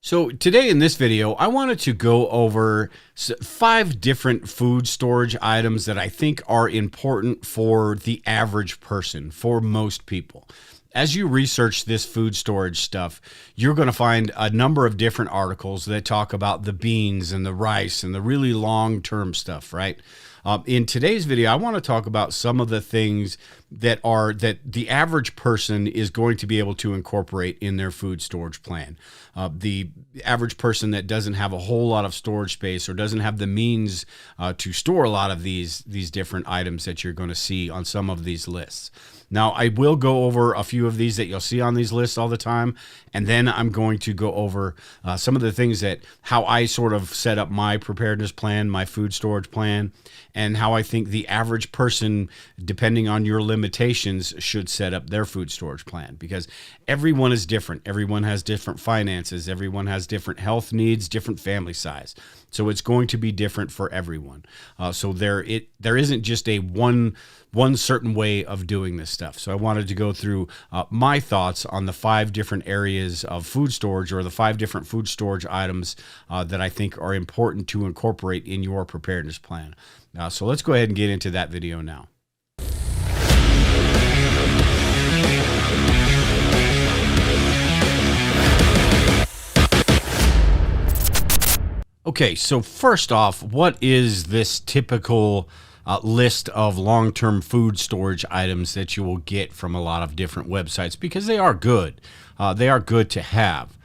So today in this video, I wanted to go over 5 different food storage items that I think are important for the average person, for most people. As you research this food storage stuff, you're going to find a number of different articles that talk about the beans and the rice and the really long-term stuff, right? In today's video, I want to talk about some of the things that the average person is going to be able to incorporate in their food storage plan. The average person that doesn't have a whole lot of storage space or doesn't have the means to store a lot of these different items that you're going to see on some of these lists. Now, I will go over a few of these that you'll see on these lists all the time, and then I'm going to go over some of the things how I sort of set up my preparedness plan, my food storage plan, and how I think the average person, depending on your limitations, should set up their food storage plan, because everyone is different. Everyone has different finances. Everyone has different health needs, different family size. So it's going to be different for everyone. So there isn't just a one certain way of doing this stuff. So I wanted to go through my thoughts on the 5 different areas of food storage, or the 5 different food storage items that I think are important to incorporate in your preparedness plan. So let's go ahead and get into that video now. Okay, so first off, what is this typical list of long-term food storage items that you will get from a lot of different websites? Because they are good. They are good to have.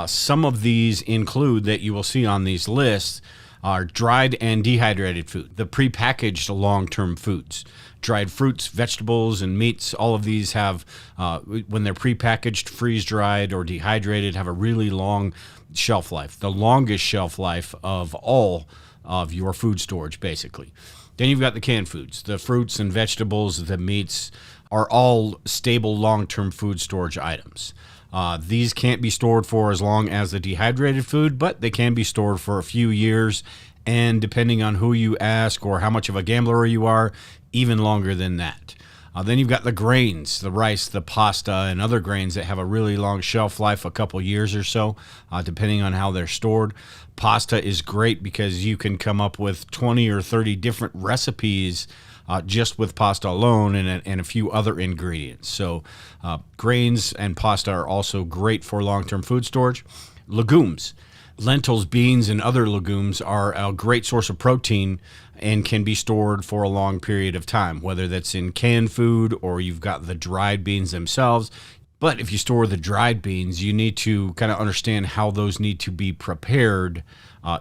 Some of these include, that you will see on these lists, are dried and dehydrated food, the prepackaged long-term foods. Dried fruits, vegetables, and meats, all of these have, when they're prepackaged, freeze-dried, or dehydrated, have a really long shelf life, the longest shelf life of all of your food storage, basically. Then you've got the canned foods. The fruits and vegetables, the meats are all stable long-term food storage items. These can't be stored for as long as the dehydrated food, but they can be stored for a few years, and depending on who you ask or how much of a gambler you are, even longer than that. Then you've got the grains, the rice, the pasta, and other grains that have a really long shelf life, a couple years or so, depending on how they're stored. Pasta is great because you can come up with 20 or 30 different recipes just with pasta alone, and a few other ingredients. So grains and pasta are also great for long-term food storage. Legumes. Lentils, beans, and other legumes are a great source of protein and can be stored for a long period of time, whether that's in canned food or you've got the dried beans themselves. But if you store the dried beans, you need to kind of understand how those need to be prepared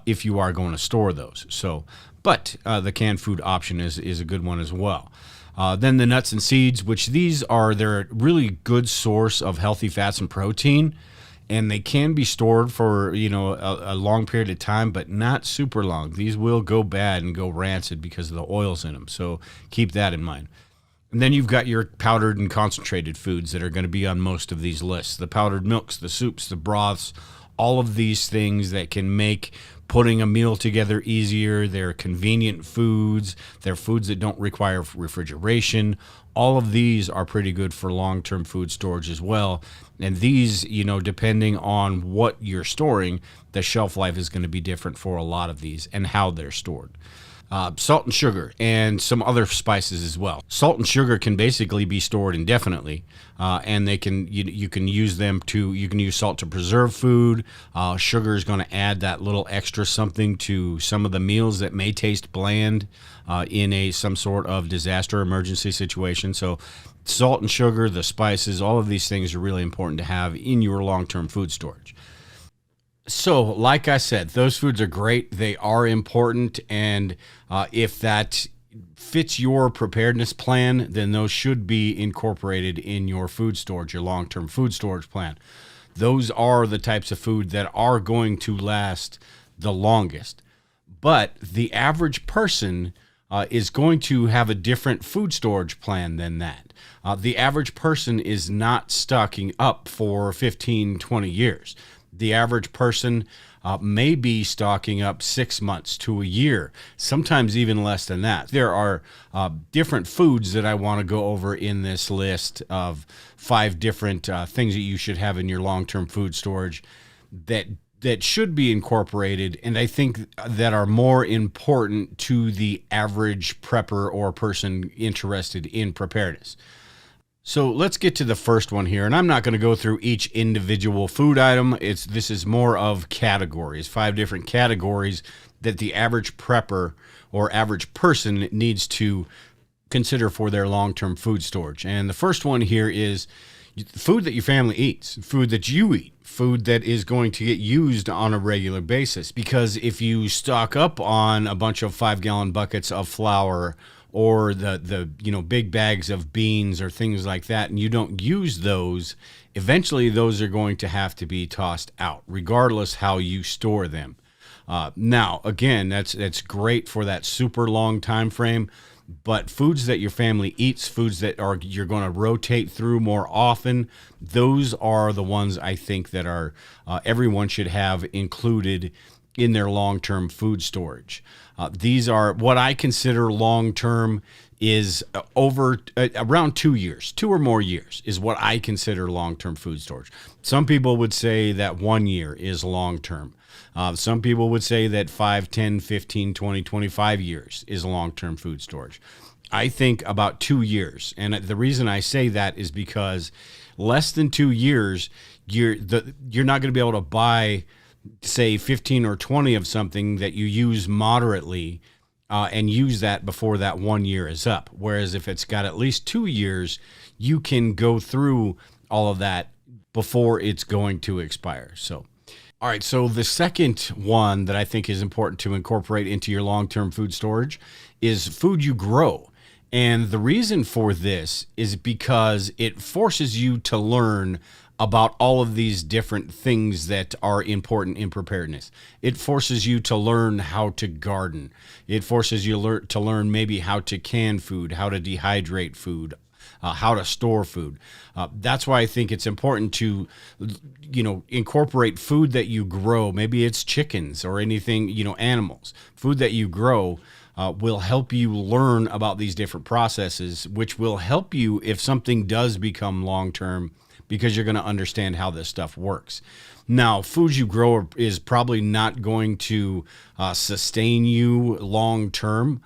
if you are going to store those. But the canned food option is a good one as well. Then the nuts and seeds, they're a really good source of healthy fats and protein, and they can be stored for a long period of time, but not super long. These will go bad and go rancid because of the oils in them, so keep that in mind. And then you've got your powdered and concentrated foods that are going to be on most of these lists. The powdered milks, the soups, the broths, all of these things that can make putting a meal together easier. They're convenient foods. They're foods that don't require refrigeration. All of these are pretty good for long-term food storage as well. And these, depending on what you're storing, the shelf life is going to be different for a lot of these and how they're stored. Salt and sugar, and some other spices as well. Salt and sugar can basically be stored indefinitely, and you can use salt to preserve food. Sugar is going to add that little extra something to some of the meals that may taste bland in some sort of disaster emergency situation. So salt and sugar, the spices, all of these things are really important to have in your long-term food storage. So, like I said, those foods are great. They are important, and if that fits your preparedness plan, then those should be incorporated in your food storage, your long-term food storage plan. Those are the types of food that are going to last the longest. But the average person is going to have a different food storage plan than that. The average person is not stocking up for 15, 20 years. The average person may be stocking up 6 months to a year, sometimes even less than that. There are different foods that I want to go over in this list of 5 different things that you should have in your long-term food storage that that should be incorporated, and I think that are more important to the average prepper or person interested in preparedness. So let's get to the first one here, and I'm not going to go through each individual food item. This is more of categories, 5 different categories that the average prepper or average person needs to consider for their long-term food storage. And the first one here is food that your family eats, food that you eat, food that is going to get used on a regular basis. Because if you stock up on a bunch of 5-gallon buckets of flour or the big bags of beans or things like that, and you don't use those, eventually those are going to have to be tossed out, regardless how you store them. Now, again, that's great for that super long time frame. But foods that your family eats, foods that you're going to rotate through more often, those are the ones I think that are everyone should have included in their long-term food storage. These are what I consider long-term is over around 2 years, 2 or more years is what I consider long-term food storage. Some people would say that 1 year is long-term. Some people would say that 5, 10, 15, 20, 25 years is long-term food storage. I think about 2 years. And the reason I say that is because less than 2 years, you're not going to be able to buy, say, 15 or 20 of something that you use moderately and use that before that 1 year is up. Whereas if it's got at least 2 years, you can go through all of that before it's going to expire. All right, so the second one that I think is important to incorporate into your long-term food storage is food you grow. And the reason for this is because it forces you to learn about all of these different things that are important in preparedness. It forces you to learn how to garden. It forces you to learn maybe how to can food, how to dehydrate food, how to store food. That's why I think it's important to, incorporate food that you grow. Maybe it's chickens or anything, animals. Food that you grow will help you learn about these different processes, which will help you if something does become long-term, because you're going to understand how this stuff works. Now, food you grow is probably not going to sustain you long term.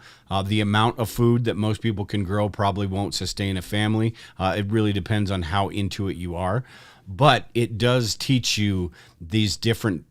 The amount of food that most people can grow probably won't sustain a family. It really depends on how into it you are. But it does teach you these different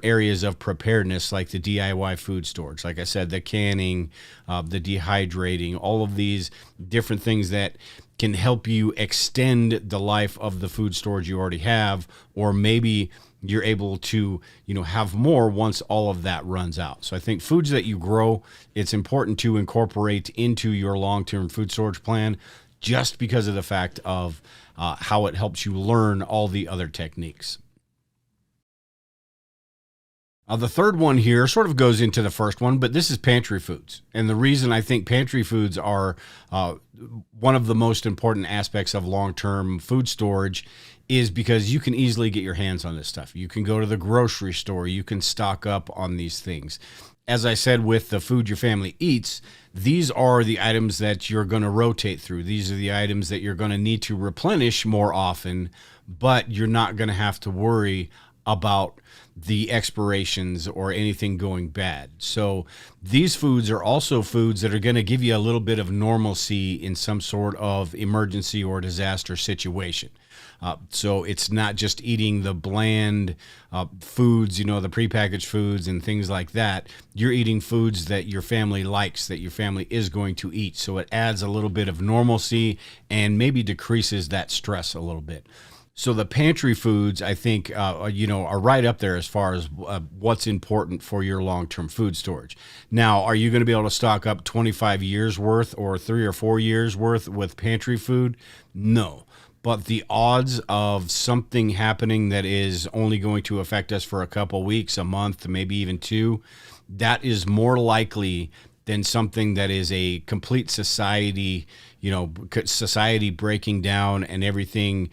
areas of preparedness, like the DIY food storage. Like I said, the canning, the dehydrating, all of these different things that can help you extend the life of the food storage you already have, or maybe you're able to, have more once all of that runs out. So I think foods that you grow, it's important to incorporate into your long-term food storage plan, just because of the fact of how it helps you learn all the other techniques. The third one here sort of goes into the first one, but this is pantry foods. And the reason I think pantry foods are one of the most important aspects of long-term food storage is because you can easily get your hands on this stuff. You can go to the grocery store. You can stock up on these things. As I said, with the food your family eats, these are the items that you're going to rotate through. These are the items that you're going to need to replenish more often, but you're not going to have to worry about the expirations or anything going bad. So these foods are also foods that are going to give you a little bit of normalcy in some sort of emergency or disaster situation. So it's not just eating the bland foods, the prepackaged foods and things like that. You're eating foods that your family likes, that your family is going to eat. So it adds a little bit of normalcy and maybe decreases that stress a little bit. So the pantry foods, I think, are right up there as far as what's important for your long-term food storage. Now, are you going to be able to stock up 25 years worth or 3 or 4 years worth with pantry food? No. But the odds of something happening that is only going to affect us for a couple weeks, a month, maybe even 2, that is more likely than something that is a complete society, society breaking down and everything,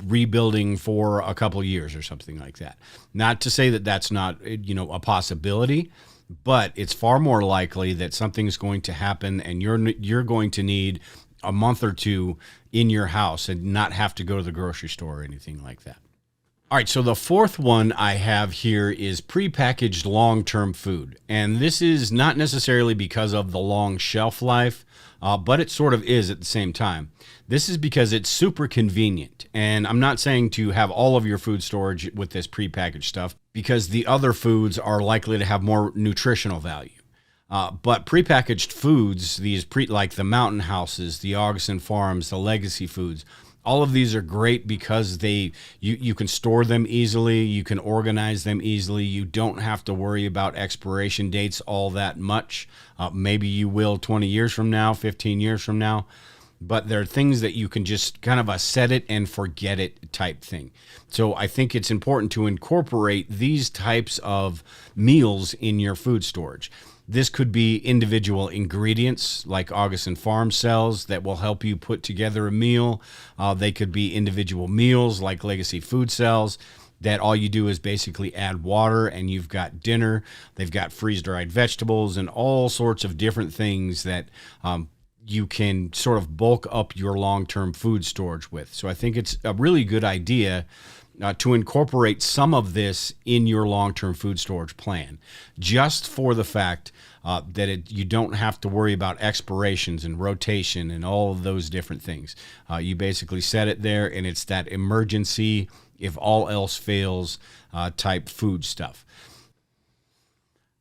rebuilding for a couple years or something like that. Not to say that that's not, a possibility, but it's far more likely that something's going to happen and you're going to need a month or 2 in your house and not have to go to the grocery store or anything like that. All right, so the fourth one I have here is prepackaged long-term food. And this is not necessarily because of the long shelf life, but it sort of is at the same time. This is because it's super convenient. And I'm not saying to have all of your food storage with this prepackaged stuff, because the other foods are likely to have more nutritional value. But prepackaged foods, like the Mountain Houses, the Augustin Farms, the Legacy Foods, all of these are great because you can store them easily, you can organize them easily, you don't have to worry about expiration dates all that much. Maybe you will 20 years from now, 15 years from now, but there are things that you can just kind of a set it and forget it type thing. So I think it's important to incorporate these types of meals in your food storage. This could be individual ingredients like Augustin Farm sells that will help you put together a meal. They could be individual meals like Legacy Food sells that all you do is basically add water and you've got dinner. They've got freeze-dried vegetables and all sorts of different things that you can sort of bulk up your long-term food storage with. So I think it's a really good idea to incorporate some of this in your long-term food storage plan, just for the fact that you don't have to worry about expirations and rotation and all of those different things. You basically set it there, and it's that emergency, if all else fails, type food stuff.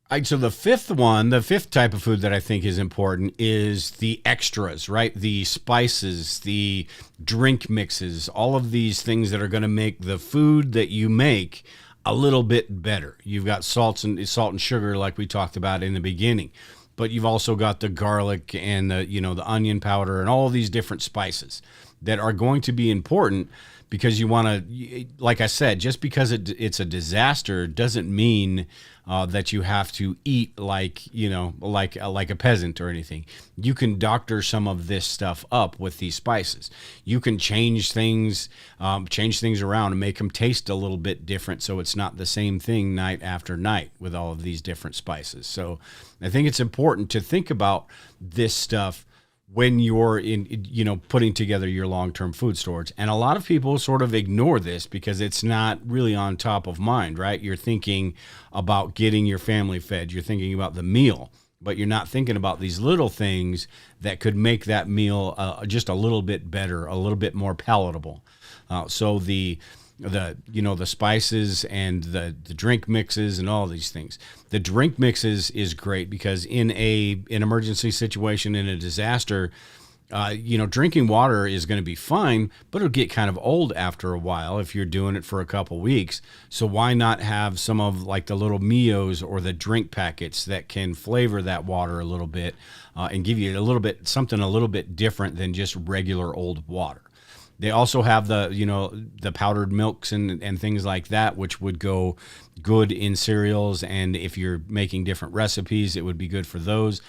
All right, so the fifth type of food that I think is important is the extras, right? The spices, the drink mixes, all of these things that are going to make the food that you make a little bit better. You've got salt and sugar, like we talked about in the beginning, but you've also got the garlic and the onion powder and all of these different spices that are going to be important because you want to, like I said, just because it's a disaster doesn't mean that you have to eat like a peasant or anything. You can doctor some of this stuff up with these spices. You can change things around and make them taste a little bit different, so it's not the same thing night after night with all of these different spices. So I think it's important to think about this stuff when you're putting together your long-term food storage. And a lot of people sort of ignore this because it's not really on top of mind, right? You're thinking about getting your family fed. You're thinking about the meal, but you're not thinking about these little things that could make that meal just a little bit better, a little bit more palatable. So the spices and the drink mixes and all these things. The drink mixes is great because in an emergency situation, in a disaster, drinking water is going to be fine, but it'll get kind of old after a while if you're doing it for a couple weeks. So why not have some of like the little Mios or the drink packets that can flavor that water a little bit and give you something a little bit different than just regular old water. They also have the powdered milks and things like that, which would go good in cereals. And if you're making different recipes, it would be good for those.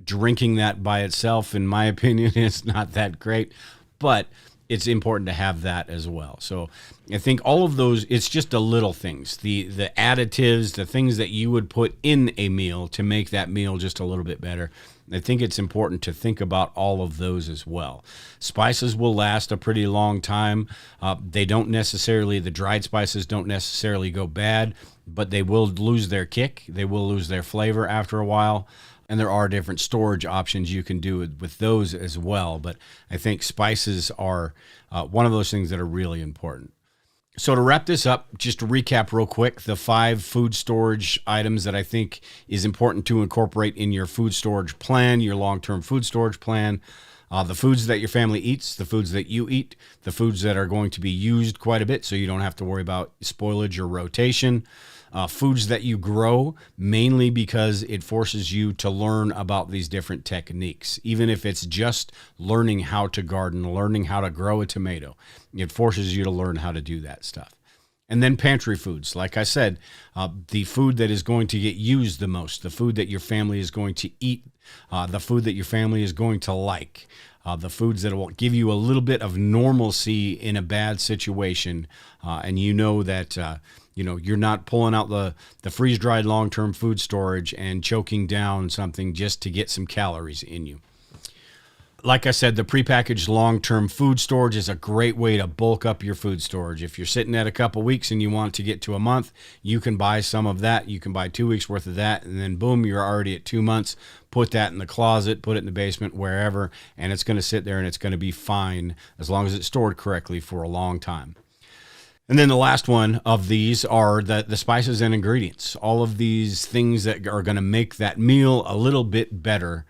Drinking that by itself, in my opinion, is not that great, but it's important to have that as well. So I think all of those, it's just the little things, the additives, the things that you would put in a meal to make that meal just a little bit better. I think it's important to think about all of those as well. Spices will last a pretty long time. The dried spices don't necessarily go bad, but they will lose their kick. They will lose their flavor after a while. And there are different storage options you can do with those as well. But I think spices are one of those things that are really important. So to wrap this up, just to recap real quick, the 5 food storage items that I think is important to incorporate in your food storage plan, your long-term food storage plan. The foods that your family eats, the foods that you eat, the foods that are going to be used quite a bit so you don't have to worry about spoilage or rotation. Foods that you grow, mainly because it forces you to learn about these different techniques. Even if it's just learning how to garden, learning how to grow a tomato, it forces you to learn how to do that stuff. And then pantry foods. Like I said, the food that is going to get used the most, the food that your family is going to eat, the food that your family is going to like, the foods that will give you a little bit of normalcy in a bad situation. And you know that you're not pulling out the freeze-dried long-term food storage and choking down something just to get some calories in you. Like I said, the prepackaged long-term food storage is a great way to bulk up your food storage. If you're sitting at a couple weeks and you want to get to a month, you can buy some of that. You can buy 2 weeks worth of that, and then boom, you're already at 2 months. Put that in the closet, put it in the basement, wherever, and it's going to sit there and it's going to be fine as long as it's stored correctly for a long time. And then the last one of these are the spices and ingredients. All of these things that are going to make that meal a little bit better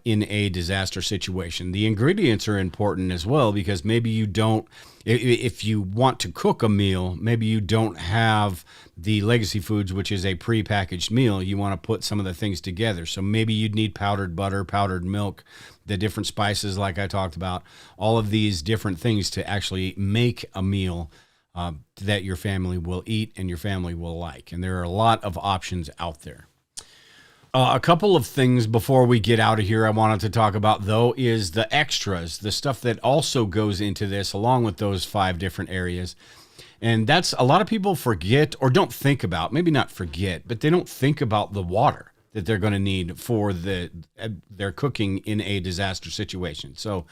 in a disaster situation. The ingredients are important as well, because maybe you don't, if you want to cook a meal, maybe you don't have the Legacy Foods, which is a prepackaged meal. You want to put some of the things together. So maybe you'd need powdered butter, powdered milk, the different spices like I talked about, all of these different things to actually make a meal that your family will eat and your family will like. And there are a lot of options out there. A couple of things before we get out of here I wanted to talk about, though, is the extras, the stuff that also goes into this along with those 5 different areas. And that's a lot of people forget or don't think about, maybe not forget, but they don't think about the water that they're going to need for their cooking in a disaster situation. So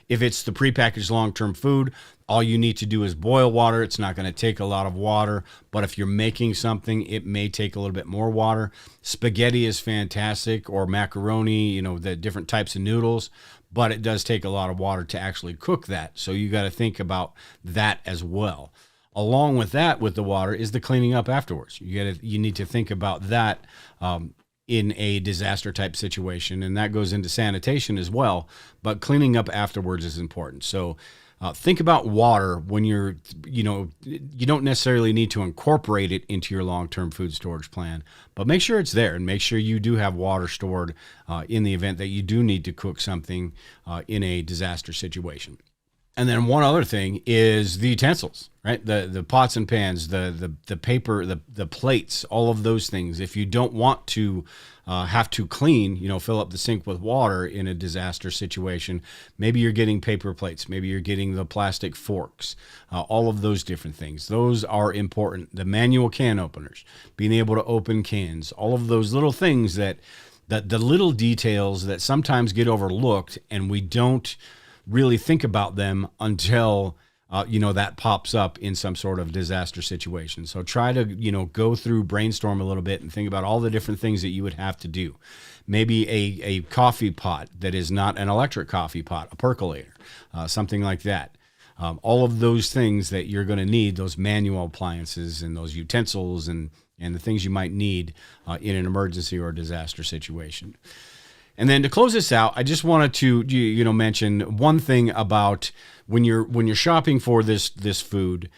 if it's the prepackaged long-term food, all you need to do is boil water. It's not going to take a lot of water, but if you're making something, it may take a little bit more water. Spaghetti is fantastic, or macaroni, the different types of noodles, but it does take a lot of water to actually cook that. So you got to think about that as well. Along with that, with the water, is the cleaning up afterwards. You need to think about that in a disaster type situation, and that goes into sanitation as well, but cleaning up afterwards is important. So think about water when you don't necessarily need to incorporate it into your long-term food storage plan, but make sure it's there and make sure you do have water stored in the event that you do need to cook something in a disaster situation. And then one other thing is the utensils, right? The pots and pans, the paper, the plates, all of those things. If you don't want to have to clean, fill up the sink with water in a disaster situation, maybe you're getting paper plates, maybe you're getting the plastic forks, all of those different things. Those are important. The manual can openers, being able to open cans, all of those little things that the little details that sometimes get overlooked, and we don't really think about them until that pops up in some sort of disaster situation. So try to go through, brainstorm a little bit, and think about all the different things that you would have to do. Maybe a coffee pot that is not an electric coffee pot, a percolator, something like that. All of those things that you're going to need, those manual appliances and those utensils and the things you might need in an emergency or disaster situation. And then to close this out, I just wanted to mention one thing about when you're shopping for this food.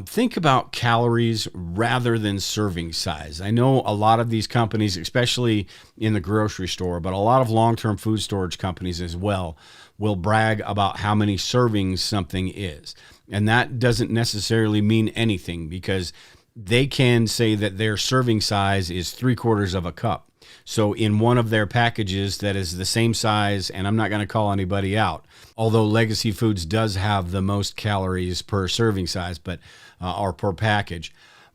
Think about calories rather than serving size. I know a lot of these companies, especially in the grocery store, but a lot of long-term food storage companies as well, will brag about how many servings something is. And that doesn't necessarily mean anything, because they can say that their serving size is 3/4 of a cup. So in one of their packages that is the same size, and I'm not going to call anybody out, although Legacy Foods does have the most calories per serving size, or per package,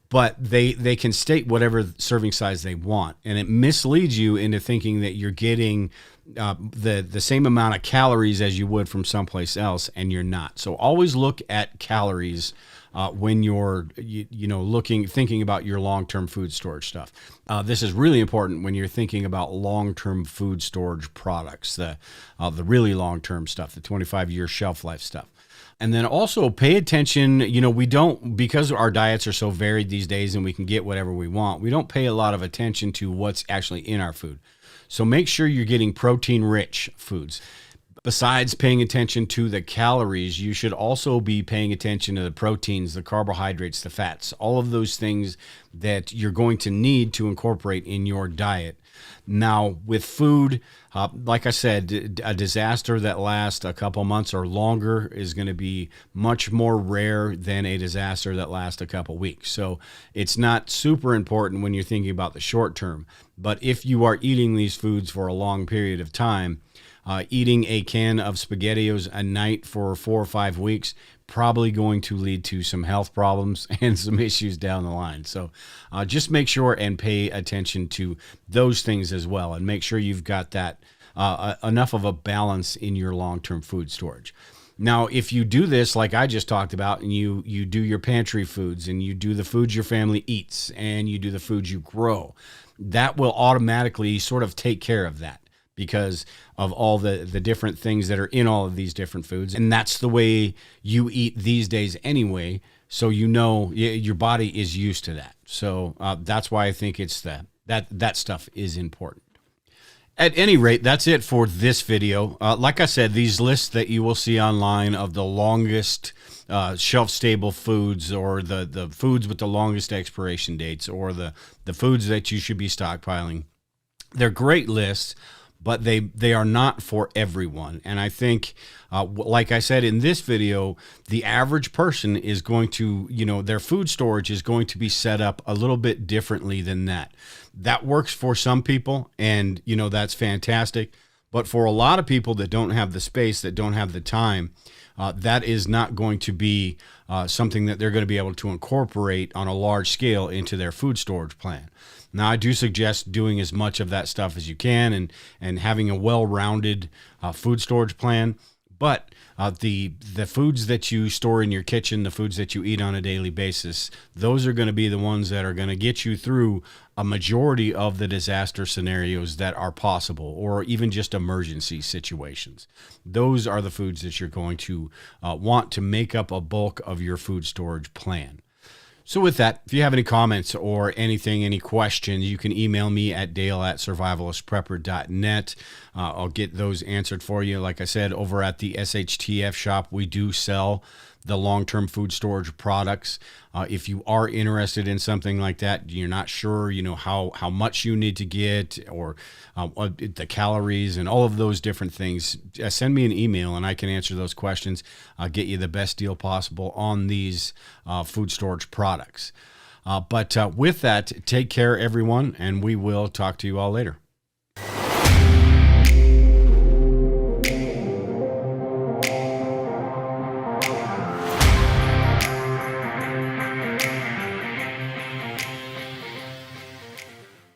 but they can state whatever serving size they want, and it misleads you into thinking that you're getting the same amount of calories as you would from someplace else, and you're not. So always look at calories when you're thinking about your long-term food storage stuff. This is really important when you're thinking about long-term food storage products, the really long-term stuff, the 25-year shelf life stuff. And then also pay attention, because our diets are so varied these days and we can get whatever we want, we don't pay a lot of attention to what's actually in our food. So make sure you're getting protein-rich foods. Besides paying attention to the calories, you should also be paying attention to the proteins, the carbohydrates, the fats, all of those things that you're going to need to incorporate in your diet. Now, with food, like I said, a disaster that lasts a couple months or longer is going to be much more rare than a disaster that lasts a couple weeks. So it's not super important when you're thinking about the short term. But if you are eating these foods for a long period of time, eating a can of SpaghettiOs a night for 4 or 5 weeks, probably going to lead to some health problems and some issues down the line. So just make sure and pay attention to those things as well, and make sure you've got that enough of a balance in your long-term food storage. Now, if you do this, like I just talked about, and you do your pantry foods, and you do the foods your family eats, and you do the foods you grow, that will automatically sort of take care of that because of all the different things that are in all of these different foods. And that's the way you eat these days anyway. So you know your body is used to that. So that's why I think it's that stuff is important. At any rate, that's it for this video. Like I said, these lists that you will see online of the longest shelf-stable foods, or the foods with the longest expiration dates, or the foods that you should be stockpiling, they're great lists, but they are not for everyone. And I think, like I said in this video, the average person is going to, their food storage is going to be set up a little bit differently than that. That works for some people, and, that's fantastic. But for a lot of people that don't have the space, that don't have the time, that is not going to be something that they're going to be able to incorporate on a large scale into their food storage plan. Now, I do suggest doing as much of that stuff as you can and having a well-rounded food storage plan. But the foods that you store in your kitchen, the foods that you eat on a daily basis, those are going to be the ones that are going to get you through a majority of the disaster scenarios that are possible, or even just emergency situations. Those are the foods that you're going to want to make up a bulk of your food storage plan. So with that, if you have any comments or anything, any questions, you can email me at dale@survivalistprepper.net. I'll get those answered for you. Like I said, over at the SHTF shop, we do sell the long-term food storage products. If you are interested in something like that, you're not sure, how much you need to get, or the calories and all of those different things, send me an email and I can answer those questions. I'll get you the best deal possible on these food storage products. But with that, take care, everyone, and we will talk to you all later.